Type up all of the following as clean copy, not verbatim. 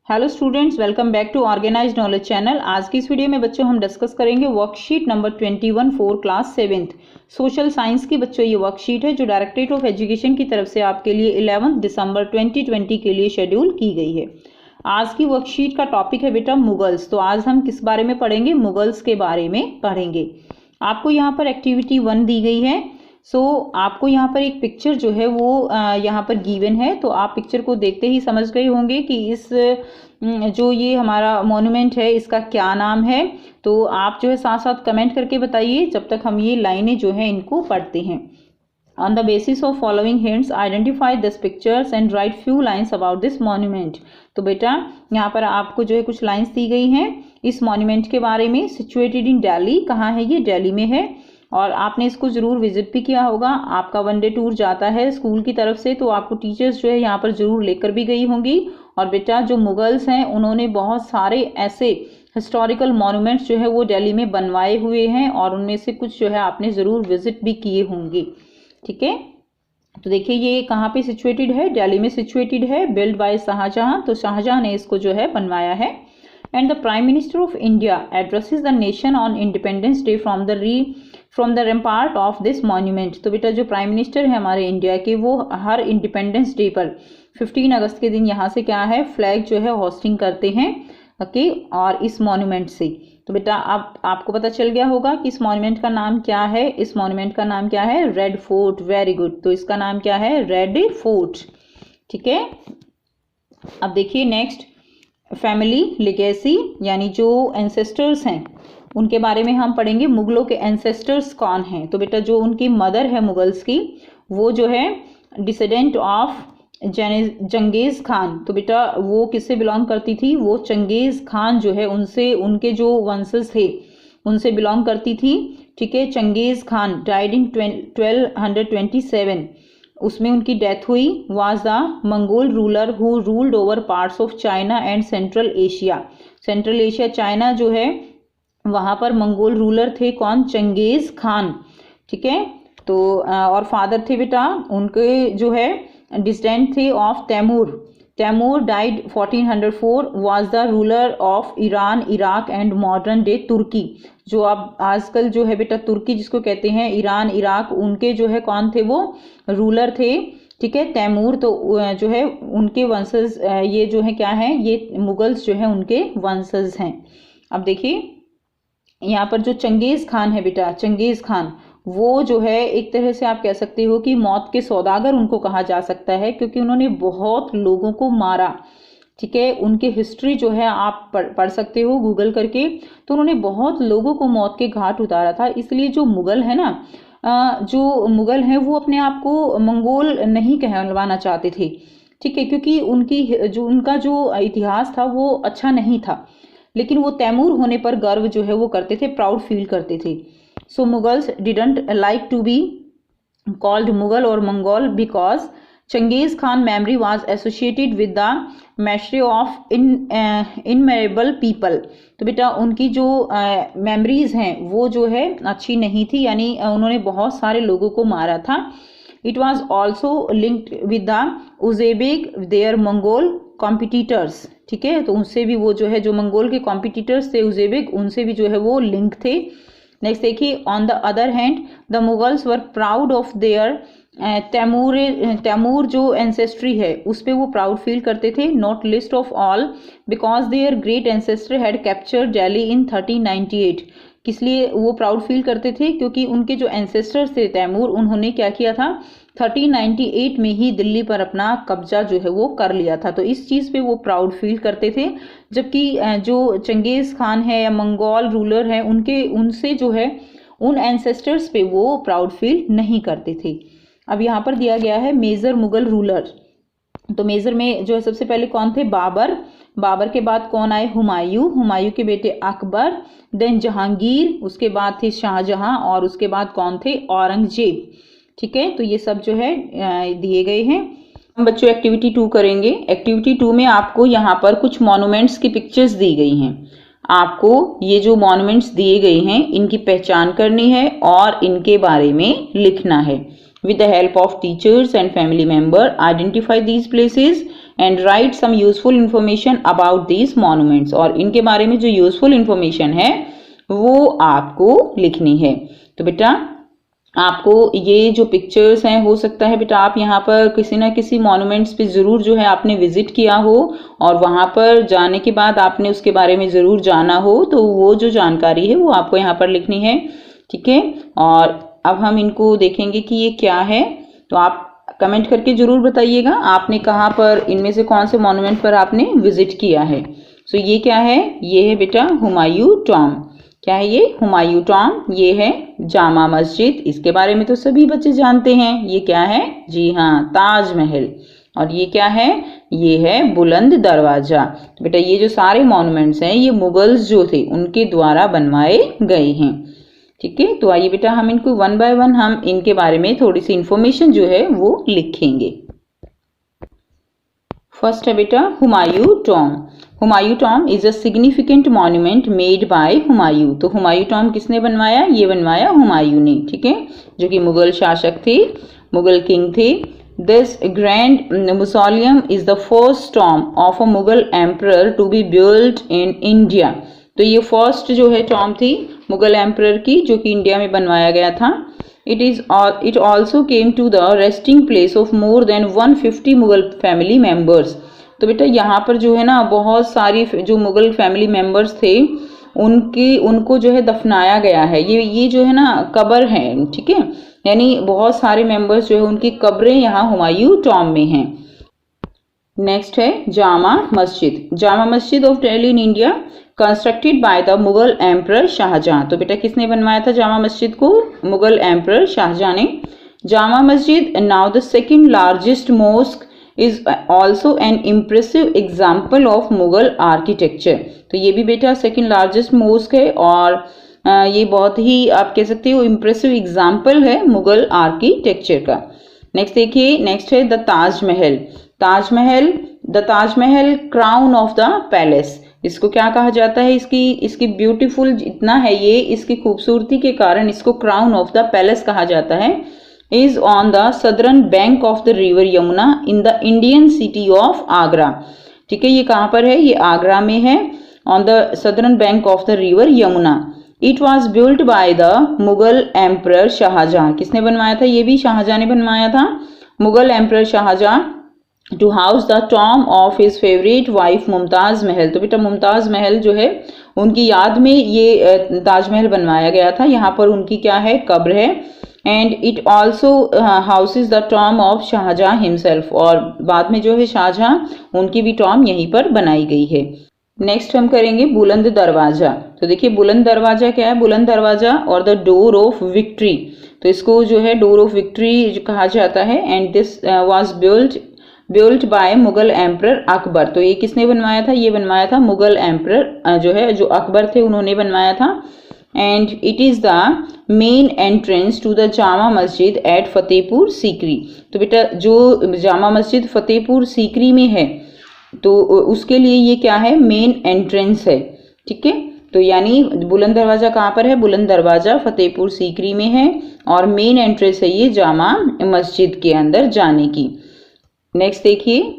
Hello students, welcome back to organised knowledge channel. आज की इस वीडियो में बच्चों हम डिस्कस करेंगे worksheet number 21 for class 7th social science की। बच्चों ये वर्कशीट है जो डायरेक्टरेट ऑफ एजुकेशन की तरफ से आपके लिए 11 दिसंबर 2020 के लिए शेड्यूल की गई है। आज की वर्कशीट का टॉपिक है बेटा मुगल्स। तो आज हम किस बारे में पढ़ेंगे? मुगल्स के बारे में पढ़ेंगे। आपको यहाँ पर एक्टिविटी 1 दी गई है। आपको यहाँ पर एक पिक्चर जो है वो यहाँ पर गिवन है, तो आप पिक्चर को देखते ही समझ गए होंगे कि इस जो ये हमारा मॉन्यूमेंट है इसका क्या नाम है। तो आप जो है साथ साथ कमेंट करके बताइए जब तक हम ये लाइनें जो है इनको पढ़ते हैं। On the basis of following hints, identify these pictures and write few lines about this monument। तो बेटा यहाँ पर आपको जो है कुछ लाइंस दी गई हैं इस मॉन्यूमेंट के बारे में। सिचुएटेड इन दिल्ली, कहाँ है ये? दिल्ली में है। और आपने इसको ज़रूर विजिट भी किया होगा। आपका 1 डे टूर जाता है स्कूल की तरफ से, तो आपको टीचर्स जो है यहाँ पर ज़रूर लेकर भी गई होंगी। और बेटा जो मुगल्स हैं उन्होंने बहुत सारे ऐसे हिस्टोरिकल मॉन्यूमेंट्स जो है वो दिल्ली में बनवाए हुए हैं, और उनमें से कुछ जो है आपने ज़रूर विजिट भी किए होंगे। ठीक है, तो देखिए ये कहाँ पे सिचुएटेड है? दिल्ली में सिचुएटेड है। बिल्ड बाय शाहजहां, तो शाहजहां ने इसको जो है बनवाया है। And the prime minister of India addresses the nation on independence day from the rampart of this monument. तो बेटा जो प्राइम मिनिस्टर है हमारे इंडिया के, वो हर इंडिपेंडेंस डे पर 15 अगस्त के दिन यहाँ से क्या है, फ्लैग जो है होस्टिंग करते हैं। ओके, और इस मॉन्यूमेंट से तो बेटा आपको पता चल गया होगा कि इस मॉन्यूमेंट का नाम क्या है। इस मॉन्यूमेंट का नाम क्या है? Red fort. वेरी गुड, तो इसका नाम क्या है? Red fort. ठीक है, अब देखिए नेक्स्ट, फैमिली लेगेसी, यानी जो एंसेस्टर्स हैं उनके बारे में हम पढ़ेंगे। मुगलों के एंसेस्टर्स कौन हैं? तो बेटा जो उनकी मदर है मुगल्स की, वो जो है डिसेंडेंट ऑफ चंगेज खान। तो बेटा वो किससे बिलोंग करती थी? वो चंगेज खान जो है उनसे, उनके जो वंशज थे उनसे बिलोंग करती थी। ठीक है, चंगेज खान डाइड इन 1227, उसमें उनकी डेथ हुई। Was the Mongol ruler who ruled over parts of China and central Asia. Central Asia, China जो है वहाँ पर मंगोल रूलर थे कौन? Genghis Khan. ठीक है, तो और फादर थे बेटा उनके जो है डिस्टेंट थे of Timur. Timur died 1404, was the ruler of Iran, Iraq and modern day Turkey. जो अब आजकल जो है बेटा तुर्की जिसको कहते हैं, ईरान, इराक, उनके जो है कौन थे? वो रूलर थे। ठीक है, तैमूर, तो जो है उनके वंशज ये जो है क्या है? ये मुगल्स जो है उनके वंशज हैं। अब देखिए यहाँ पर जो चंगेज खान है बेटा, चंगेज खान वो जो है एक तरह से आप कह सकते हो कि मौत के सौदागर उनको कहा जा सकता है, क्योंकि उन्होंने बहुत लोगों को मारा। ठीक है, उनकी हिस्ट्री जो है आप पढ़ सकते हो गूगल करके। तो उन्होंने बहुत लोगों को मौत के घाट उतारा था। इसलिए जो मुगल है ना, जो मुगल हैं वो अपने आप को मंगोल नहीं कहलवाना चाहते थे। ठीक है, क्योंकि उनका जो इतिहास था वो अच्छा नहीं था, लेकिन वो तैमूर होने पर गर्व जो है वो करते थे, प्राउड फील करते थे। So Mughals didn't like to be called Mughal और Mongol because Genghis Khan memory was associated with the massacre of innumerable people. तो बेटा उनकी जो मेमोरीज हैं वो जो है अच्छी नहीं थी, यानी उन्होंने बहुत सारे लोगों को मारा था। It was also linked with the Uzbek their Mongol competitors. ठीक है, तो उनसे भी वो जो है, जो मंगोल के कॉम्पिटिटर्स थे उज़ेबेक, उनसे भी जो है वो लिंक थे। नेक्स्ट देखिए, on the other hand the Mughals were proud of their Timur जो एंसेस्ट्री है उस पर वो प्राउड फील करते थे। Not least of all because their great ancestor had captured Delhi in 1398। किस लिए वो प्राउड फील करते थे? क्योंकि उनके जो एंसेस्टर्स थे तैमूर, उन्होंने क्या किया था? 1398 में ही दिल्ली पर अपना कब्जा जो है वो कर लिया था। तो इस चीज़ पे वो प्राउड फील करते थे। जबकि जो चंगेज खान है या मंगोल रूलर है उनसे जो है उन एंसेस्टर्स पे वो प्राउड फील नहीं करते थे। अब यहाँ पर दिया गया है मेजर मुगल रूलर। तो मेजर में जो है सबसे पहले कौन थे? बाबर। बाबर के बाद कौन आए? हुमायूं। हुमायूं के बेटे अकबर, देन जहांगीर, उसके बाद थे शाहजहां, और उसके बाद कौन थे? औरंगजेब। ठीक है, तो ये सब जो है दिए गए हैं। हम बच्चों एक्टिविटी 2 करेंगे। एक्टिविटी 2 में आपको यहाँ पर कुछ मॉन्यूमेंट्स की पिक्चर्स दी गई हैं। आपको ये जो मॉन्यूमेंट्स दिए गए हैं इनकी पहचान करनी है और इनके बारे में लिखना है। With the help of teachers and family member, identify these places and write some useful information about these monuments, और इनके बारे में जो यूजफुल इंफॉर्मेशन है वो आपको लिखनी है। तो बेटा आपको ये जो पिक्चर्स हैं, हो सकता है बेटा आप यहाँ पर किसी ना किसी मॉन्यूमेंट्स पे ज़रूर जो है आपने विजिट किया हो और वहाँ पर जाने के बाद आपने उसके बारे में ज़रूर जाना हो, तो वो जो जानकारी है वो आपको यहाँ पर लिखनी है। ठीक है, और अब हम इनको देखेंगे कि ये क्या है। तो आप कमेंट करके ज़रूर बताइएगा आपने कहाँ पर, इनमें से कौन से मॉन्यूमेंट पर आपने विजिट किया है। सो ये क्या है, ये है बेटा हुमायूं टॉम। क्या है ये, हुमायूं टॉम। ये है जामा मस्जिद, इसके बारे में तो सभी बच्चे जानते हैं। ये क्या है, जी हाँ, ताजमहल। और ये क्या है, ये है बुलंद दरवाजा। तो बेटा ये जो सारे मॉन्यूमेंट्स हैं ये मुगल्स जो थे उनके द्वारा बनवाए गए हैं। ठीक है, तो आइए बेटा हम इनको वन बाय वन हम इनके बारे में थोड़ी सी इंफॉर्मेशन जो है वो लिखेंगे। फर्स्ट है बेटा Humayun Tom. Humayun Tom is a significant monument made by Humayun. तो हुमायूं टॉम किसने बनवाया, ये बनवाया हुमायूं ने। ठीक है, जो कि मुगल शासक थे, मुगल किंग थे। This grand mausoleum is the first tomb of a Mughal emperor to be built in India. तो ये फर्स्ट जो है टॉम थी मुगल एम्परर की, जो कि इंडिया में बनवाया गया था। It also came to the resting place of more than 150 Mughal family members. तो बेटा यहाँ पर जो है ना बहुत सारी जो मुगल फैमिली मेंबर्स थे उनको जो है दफनाया गया है। ये जो है ना कब्र है, ठीक है, यानी बहुत सारे मेंबर्स जो है उनकी कब्रें यहाँ हुमायूं टॉम में हैं। नेक्स्ट है Jama Masjid. Jama Masjid of Delhi in India constructed by the Mughal emperor Shahjahan. तो बेटा किसने बनवाया था जामा मस्जिद को, मुगल एम्परर शाहजहां ने। Jama Masjid now the second largest mosque is also an impressive example of Mughal architecture. तो ये भी बेटा सेकंड लार्जेस्ट मॉस्क है और ये बहुत ही आप कह सकते हो इम्प्रेसिव एग्जाम्पल है मुगल आर्किटेक्चर का। नेक्स्ट देखिए, नेक्स्ट है the Taj Mahal. Taj Mahal, the Taj Mahal crown of the palace. इसको क्या कहा जाता है, इसकी ब्यूटीफुल इतना है ये, इसकी खूबसूरती के कारण इसको क्राउन ऑफ द पैलेस कहा जाता है। Is on the southern bank of the river Yamuna in the Indian city of Agra. ठीक है, ये कहाँ पर है, ये आगरा में है, on the southern bank of the river Yamuna. It was built by the Mughal emperor Shahjahan. किसने बनवाया था, ये भी शाहजहां ने बनवाया था, Mughal emperor Shahjahan, to house the tomb of his favourite wife Mumtaz Mahal. तो बेटा मुमताज महल जो है उनकी याद में ये ताजमहल बनवाया गया था। यहाँ पर उनकी क्या है, कब्र है। And it also houses the tomb of Shahjahan himself. और बाद में जो है शाहजहां, उनकी भी टॉम यहीं पर बनाई गई है। नेक्स्ट हम करेंगे बुलंद दरवाजा। तो देखिए बुलंद दरवाजा क्या है, बुलंद दरवाजा और द डोर ऑफ विक्ट्री। तो इसको जो है डोर ऑफ विक्ट्री कहा जाता है। And this was built by Mughal emperor Akbar. तो ये किसने बनवाया था, ये बनवाया था मुगल एम्परर जो है, जो अकबर थे उन्होंने बनवाया था। And it is the main entrance to the Jama Masjid at Fatehpur Sikri. तो बेटा जो जामा मस्जिद फतेहपुर सीकरी में है तो उसके लिए ये क्या है, मेन एंट्रेंस है। ठीक है, तो यानी बुलंद दरवाजा कहाँ पर है, बुलंद दरवाजा फतेहपुर सीकरी में है और मेन एंट्रेंस है ये जामा मस्जिद के अंदर जाने की। नेक्स्ट देखिए,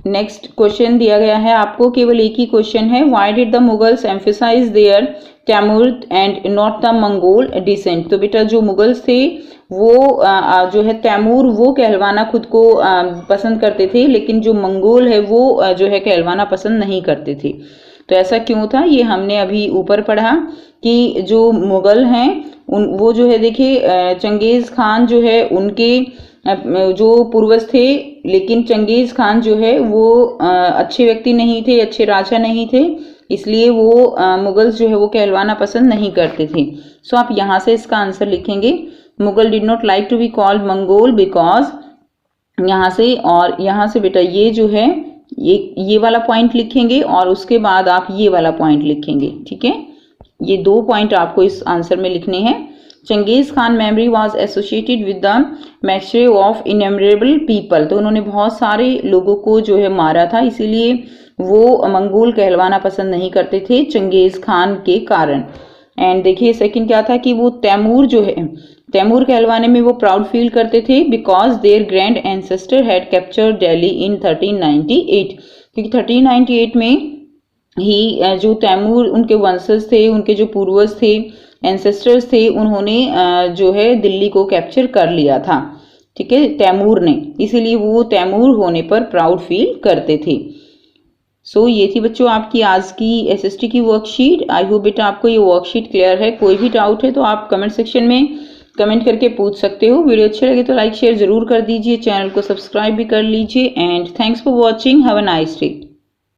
नेक्स्ट क्वेश्चन दिया गया है आपको, केवल एक ही क्वेश्चन है। Why did the Mughals emphasise their Timur and not the Mongol descent. तो बेटा जो मुगल्स थे वो जो है तैमूर वो कहलवाना खुद को पसंद करते थे, लेकिन जो मंगोल है वो जो है कहलवाना पसंद नहीं करते थे। तो ऐसा क्यों था, ये हमने अभी ऊपर पढ़ा कि जो मुगल हैं वो जो है देखिए चंगेज़ खान जो है उनके जो पूर्वज थे, लेकिन चंगेज़ खान जो है वो अच्छे व्यक्ति नहीं थे, अच्छे राजा नहीं थे, इसलिए वो मुगल्स जो है वो कहलवाना पसंद नहीं करते थे। सो आप यहाँ से इसका आंसर लिखेंगे, Mughal did not like to be called Mongol because, यहाँ से और यहाँ से बेटा ये जो है ये वाला पॉइंट लिखेंगे और उसके बाद आप ये वाला पॉइंट लिखेंगे। ठीक है, ये दो पॉइंट आपको इस आंसर में लिखने हैं। Genghis Khan memory was associated with the massacre of innumerable people. तो उन्होंने बहुत सारे लोगों को जो है मारा था, इसीलिए वो मंगोल कहलवाना पसंद नहीं करते थे चंगेज खान के कारण। एंड देखिए सेकंड क्या था कि वो तैमूर जो है, तैमूर कहलवाने में वो प्राउड फील करते थे because their grand ancestor had captured Delhi in 1398, क्योंकि 1398 में ही जो तैमूर उनके वंशज थे, उनके जो पूर्वज थे, एंसेस्टर्स थे, उन्होंने जो है दिल्ली को कैप्चर कर लिया था। ठीक है, तैमूर ने, इसीलिए वो तैमूर होने पर प्राउड फील करते थे। सो ये थी बच्चों आपकी आज की एसएसटी की वर्कशीट। आई होप बेटा आपको ये वर्कशीट क्लियर है। कोई भी डाउट है तो आप कमेंट सेक्शन में कमेंट करके पूछ सकते हो। वीडियो अच्छे लगे तो लाइक शेयर जरूर कर दीजिए, चैनल को सब्सक्राइब भी कर लीजिए। And thanks for watching, have a nice day.